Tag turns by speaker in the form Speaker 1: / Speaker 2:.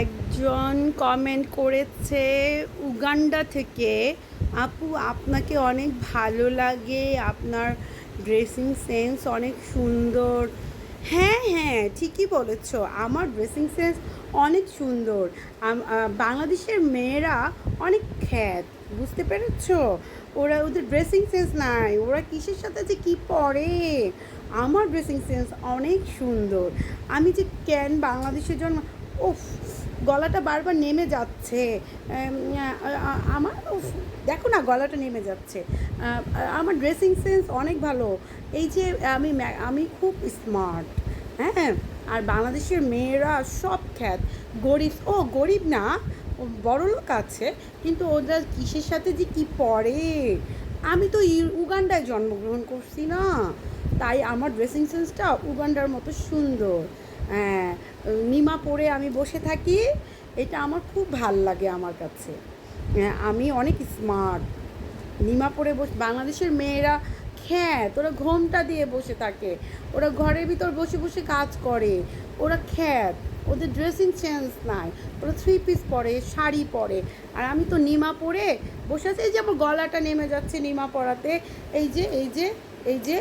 Speaker 1: একজন কমেন্ট করেছে উগান্ডা থেকে, আপু আপনাকে অনেক ভালো লাগে, আপনার ড্রেসিং সেন্স অনেক সুন্দর। হ্যাঁ হ্যাঁ, ঠিকই বলেছ, আমার ড্রেসিং সেন্স অনেক সুন্দর। বাংলাদেশের মেয়েরা অনেক খ্যাত, বুঝতে পেরেছো? ওরা ওদের ড্রেসিং সেন্স নাই, ওরা কিসের সাথে যে কী পরে। আমার ড্রেসিং সেন্স অনেক সুন্দর। আমি যে কেন বাংলাদেশের জন্য, উফ, গলাটা বারবার নেমে যাচ্ছে। আমার উফ, দেখো না গলাটা নেমে যাচ্ছে। আমার ড্রেসিং সেন্স অনেক ভালো। এই যে আমি খুব স্মার্ট। হ্যাঁ, আর বাংলাদেশের মেয়েরা সব খ্যাত। গরিব না, বড়লোক আছে, কিন্তু ওরা কিসের সাথে যে কী পরে। আমি তো উগান্ডায় জন্মগ্রহণ করছি না, তাই আমার ড্রেসিং সেন্সটা উগান্ডার মতো সুন্দর। হ্যাঁ, নিমা পরে আমি বসে থাকি, এটা আমার খুব ভাল লাগে আমার কাছে। হ্যাঁ, আমি অনেক স্মার্ট। নিমা পরে বাংলাদেশের মেয়েরা খ্যাত, ওরা ঘোমটা দিয়ে বসে থাকে, ওরা ঘরের ভিতর বসে বসে কাজ করে, ওরা খ্যাত। ওদের ড্রেসিং সেন্স নাই, ওরা থ্রি পিস পরে, শাড়ি পরে। আর আমি তো নিমা পরে বসে আছি, এই যে আমার গলাটা নেমে যাচ্ছে নিমা পরাতে। এই যে এই যে এই যে